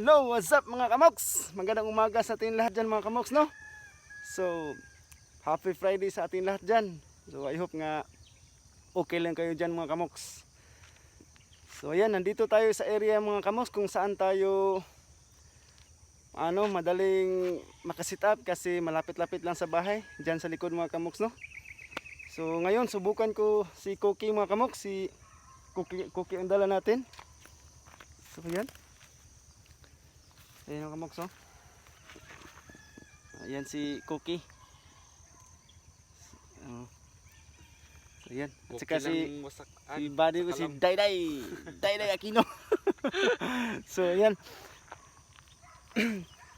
Hello, what's up mga kamoks? Magandang umaga sa ating lahat dyan mga kamoks, no? So, happy Friday sa ating lahat dyan. So, I hope nga okay lang kayo dyan mga kamoks. So, ayan, nandito tayo sa area mga kamoks kung saan tayo madaling makasit up kasi malapit-lapit lang sa bahay dyan sa likod mga kamoks, no? So, ngayon subukan ko si Cookie mga kamoks, si Cookie ang dala natin. So, ayan. Ayan mga kamoks, no? Ayan si Cookie. So yan. At saka si buddy ko si Dayday Aquino. So yan.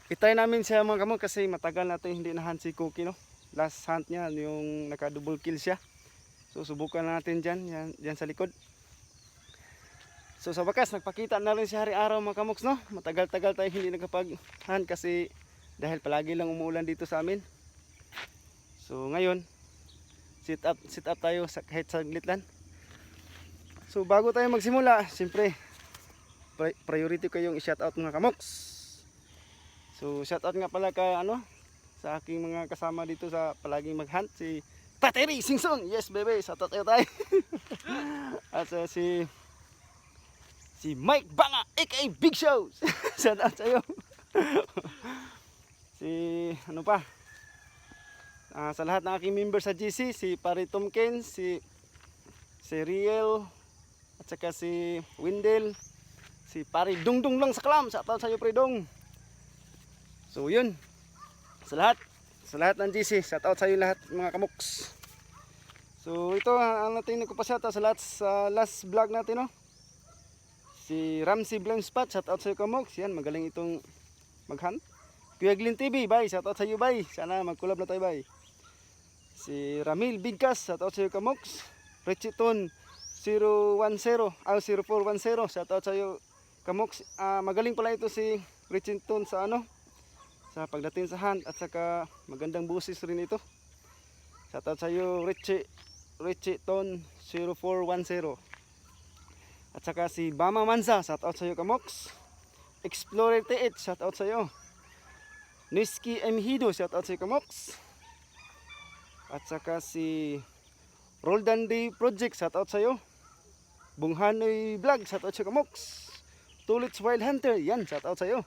Itry namin siya mga kamoks kasi matagal natin hindi na hunt si Cookie, no. Last hunt niya yung naka double kill siya. So subukan natin diyan sa likod. So sa wakas nagpakita na rin siya hari-araw mga kamoks, no. Matagal-tagal tayo hindi nakapag-hunt kasi dahil palagi lang umuulan dito sa amin. So ngayon sit up tayo kahit saglit lang. So bago tayo magsimula, siyempre priority ko yung i-shout out mga kamoks. So shout out nga pala sa aking mga kasama dito sa palaging mag-hunt, si Tateri Singson. Yes baby, shout out tayo. At si Mike Banga aka Big Show. Shout out sa'yo. Sa lahat ng aking member sa GC, si Pari Tomkins, si Riel, at saka si Windel, si Pari Dungdung lang sa Klam. Shout out sa iyo, Pridong. So yun, sa lahat ng GC, shout out sa iyo lahat mga kamoks. So ito ang natin ko pa shout out sa lahat sa last vlog natin, no. Si Ramsey Blind Spot, shout out sa iyo kamoks. Yan, magaling itong mag-hunt. Kuya Glenn TV, bye. Shout out sa iyo, bye. Sana mag-collab na tayo, bye. Si Ramil Bigkas, shout out sa iyo kamoks. Rechiton 0410, shout out sa iyo kamoks. Magaling pala ito si Rechiton sa sa pagdating sa hunt at saka magandang busis rin ito. Shout out sa iyo Rechiton 0410. At saka si Bama Manza, shout out sa iyo kamoks. Explorer TH, shout out sa iyo. Niski Emhido, shout out sa iyo kamoks. At saka si Roldan Day Project, shout out sa iyo. Bunghanoy Vlog, shout out sa iyo kamoks. Tulits Wild Hunter, yan, shout out sa iyo.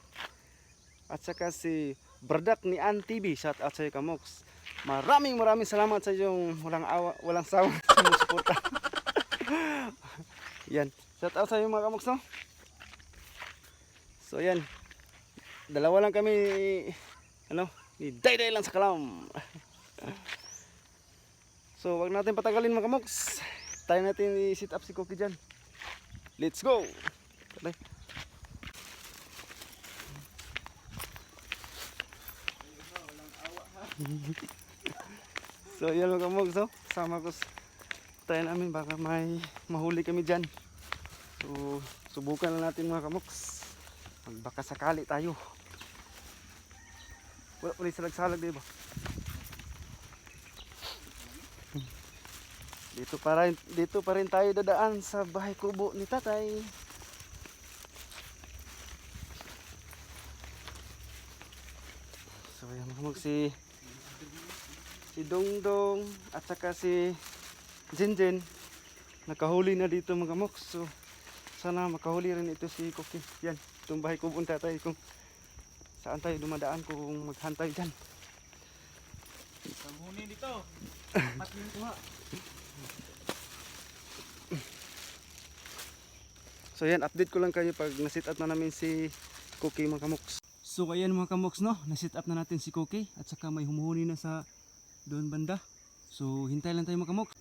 At saka si Bradak ni An TV, shout out sa iyo kamoks. Maraming salamat sa iyong walang sawang sumusuporta. Yan, shout out sa iyo mga kamoks, no. So yan, dalawa lang kami ni Dayday lang sa Kalam. So wag natin patagalin mga kamoks. Tayo natin i-sit up si Cookie dyan. Let's go. So yan mga kamoks, no? Sama ko tayo namin, baka may mahuli kami dyan. So subukan lang natin mga kamoks. Baka sakali tayo. Wala ulit salag-salag, diba? Dito pa rin tayo dadaan sa bahay kubo ni Tatay. So yan mga si Dongdong at saka si Jinjin nakahuli na dito mga kamoks. So sana makahuli rin ito si Cookie. Yan, itong bahay kubo ni Tatay kung saan tayo dumadaan kung maghantay dyan. Samuni dito. Patin ko ha. So yan, update ko lang kayo pag na-sit up na namin si Cookie mga kamoks. So ayan mga kamoks, no, na-sit up na natin si Cookie at saka may humuhuni na sa doon banda. So hintay lang tayo mga kamoks.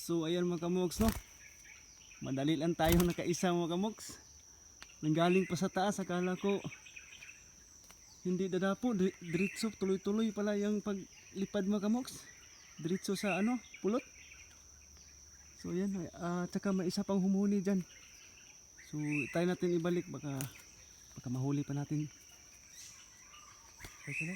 So ayan mga kamoks, no. Madali lang tayo nakaisa mga kamoks. Nanggaling pa sa taas, akala ko hindi dadapo, diretso tuloy-tuloy pala yung paglipad mga kamoks. Diretso sa ano, pulot. So ayan, tsaka may isa pang humuni dyan. So tayo natin ibalik, baka mahuli pa natin. Okay, sila.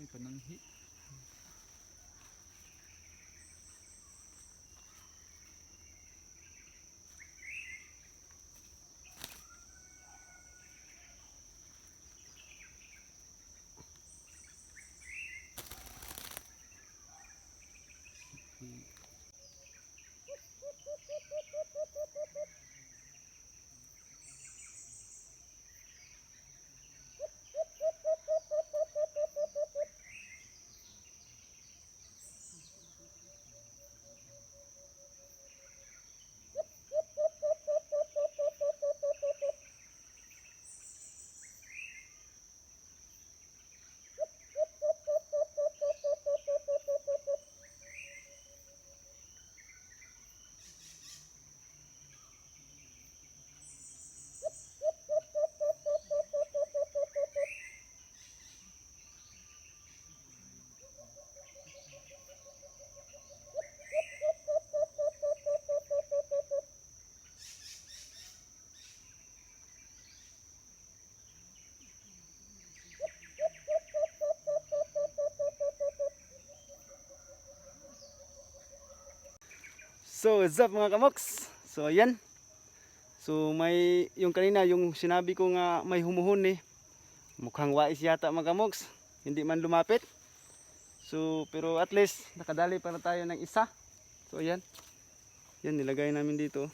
May pananghi. So what's up mga kamoks? So ayan. So may yung kanina yung sinabi ko nga may humuhuni. Mukhang wais yata mga kamoks. Hindi man lumapit. So pero at least nakadali para tayo ng isa. So ayan. Yan nilagay namin dito.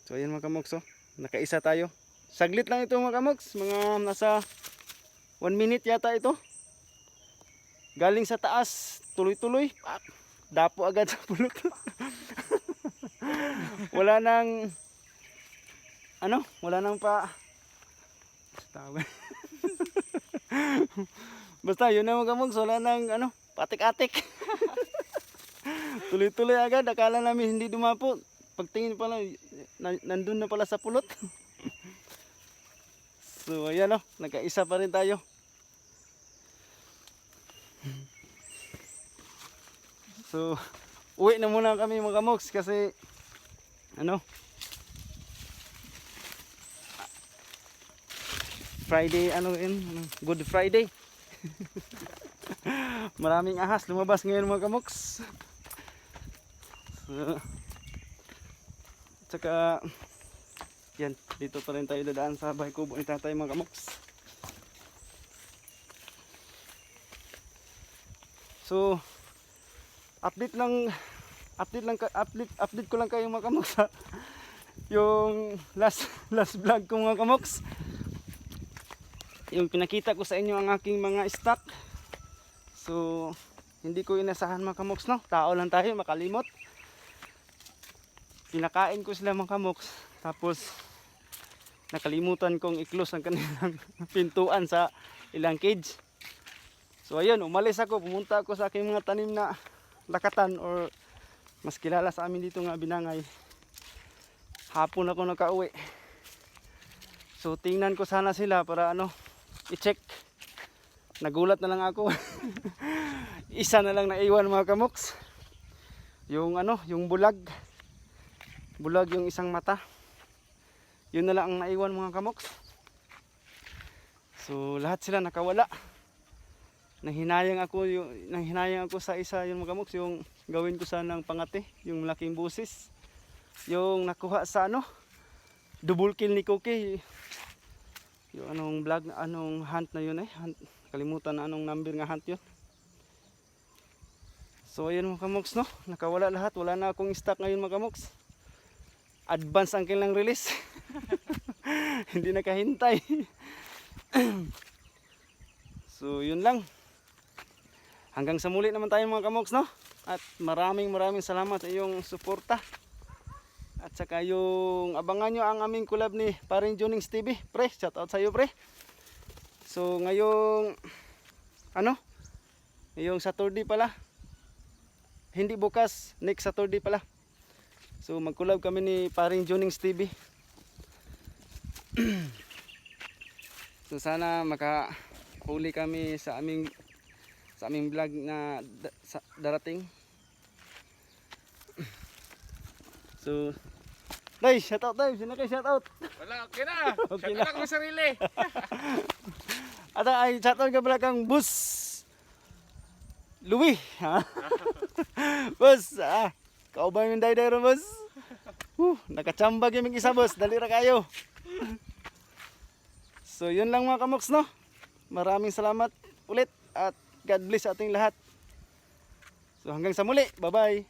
So ayan mga kamoks, oh. Nakaisa tayo. Saglit lang ito mga kamoks. Mga nasa 1 minute yata ito. Galing sa taas, tuloy-tuloy. Dapo agad sa pulot. Wala nang wala nang basta yun na mga kamoks, wala nang patik-atik. Tuloy-tuloy agad, akala namin hindi dumapo. Pagtingin pala nandun na pala sa pulot. So ayan, nagkaisa pa rin tayo. So, uwi na muna kami mga kamoks kasi Friday, Good Friday. Maraming ahas lumabas ngayon mga kamoks. So, tsaka yan, dito pa rin tayo dadaan sa bahay kubo ni tatay mga kamoks. So, update ko lang kayo mga kamoks, ha? Yung last vlog ko mga kamoks, yung pinakita ko sa inyo ang aking mga stock. So hindi ko inasahan mga kamoks, no? Tao lang tayo, makalimot. Pinakain ko sila mga kamoks, tapos nakalimutan kong i-close ang kanilang pintuan sa ilang cage. So ayun, umalis ako, pumunta ako sa aking mga tanim na lakatan, or mas kilala sa amin dito nga Binangay. Hapon ako nakauwi. So tingnan ko sana sila para i-check. Nagulat na lang ako. Isa na lang naiwan mga kamoks. Yung yung bulag yung isang mata. Yun na lang ang naiwan mga kamoks. So lahat sila nakawala. Nanghinayang ako sa isa yung mga kamoks, yung gawin ko sanang pangate, yung malaking busis, yung nakuha sa double kill ni Cookie, yung hunt na yun, Kalimutan na anong number nga hunt yun. So ayun mga kamoks, no? Nakawala lahat. Wala na akong stock ngayon mga kamoks. Advance ang kailang release. Hindi nakahintay. So yun lang. Hanggang sa muli naman tayo mga kamoks, no? At maraming salamat sa iyong suporta. At saka yung abangan nyo ang aming collab ni Paring Junings TV. Pre, shout out sa iyo pre. So ngayong ngayong Saturday pala. Hindi bukas, next Saturday pala. So mag-collab kami ni Paring Junings TV. So sana makahuli kami sa aming vlog na darating. So Day, shout out tayo. Sino kayo shout out? Wala, okay na. Okay Shout na. out ko sarili. At ay shout out ka pala kang Bus Louis. Ha? Boss, kauban yung day-day ron, boss. Nakachambag yung isa, boss. Dali ra kayo. So yun lang mga kamoks, no? Maraming salamat ulit at God bless sa ating lahat. So hanggang sa muli. Bye-bye.